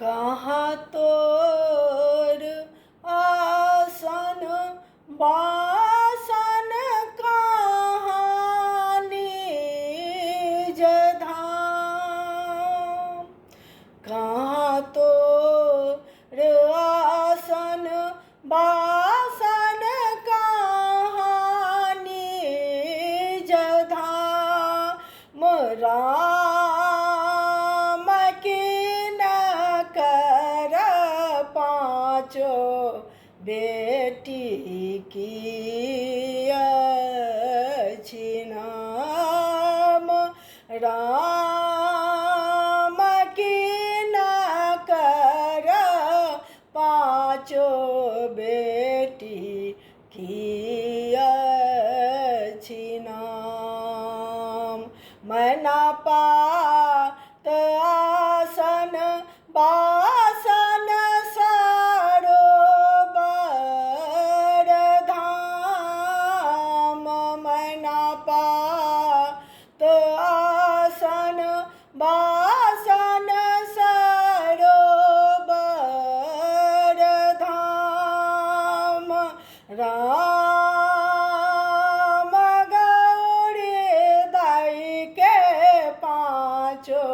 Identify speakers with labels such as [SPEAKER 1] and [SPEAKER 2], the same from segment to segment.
[SPEAKER 1] कहाँ तोर आसन बासन कहाँ निज धाम। कहाँ तोर आसन बासन कहाँ निज धाम। राम की न कर पाँचो बेटी की अछि नाम। राम की न कर पाँचो बेटी की अछि नाम। मना पात आसन बासन सरोवर धाम। मना पात आसन बासन सरोवर धाम। राम गौरी दाई के पाँचो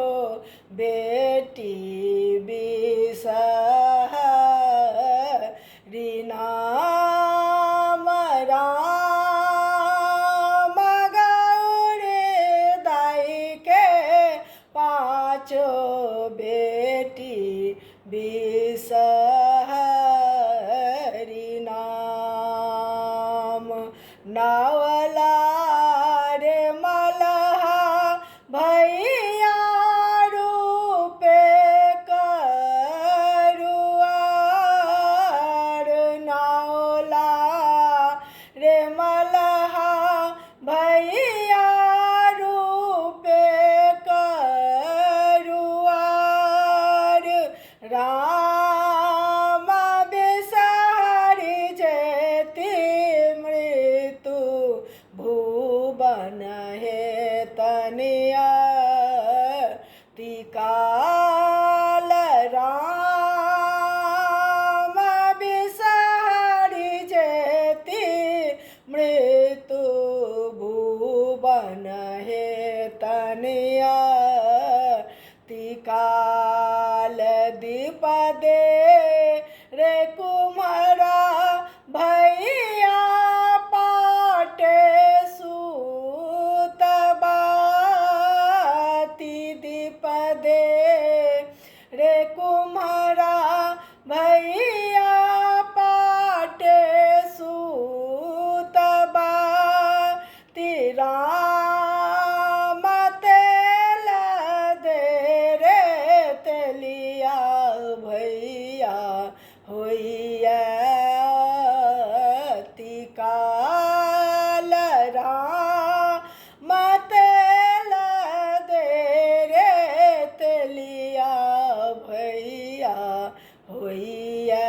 [SPEAKER 1] बेटी बिसहरि नाम। राम गौरी दाई के पाँचो बेटी बिसहरि नाम। नावला रे मलहा भैया रूपे करुआर। नावला रे मलहा भैया रूपे करुआर। राम बिसहरि जेति मृत्यु भुवन हेतनिया तिकाल। राम बिसहरि जेति मृत्यु भुवन हेतनिया तिकाल। द्विपदे रे कुम्हरा भैया पाटे सूतबाती। द्विपदे रे कुम्हरा भैया पाटे सूतबाती। राम तेल दे रे तेलिया भैया होइया तिकाल। राम तेल दे रे तेलिया भैया होइया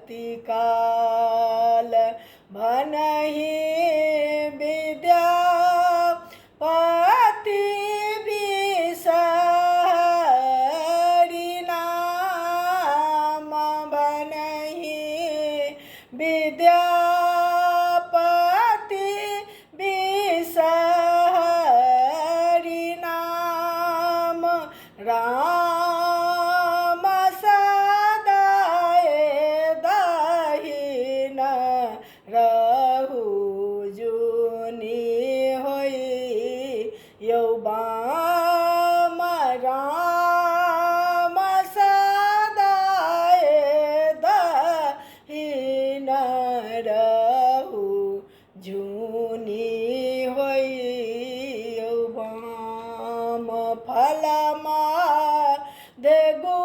[SPEAKER 1] तिकाल। भनहि विद्यापति बिसहरि नाम। भनहि विद्यापति बिसहरि नाम। राम सदाए दहिन रहु जुनि होई यौबाम। राम सदाए दहिन रहु जुनि होई यौबाम। फलमा दे गो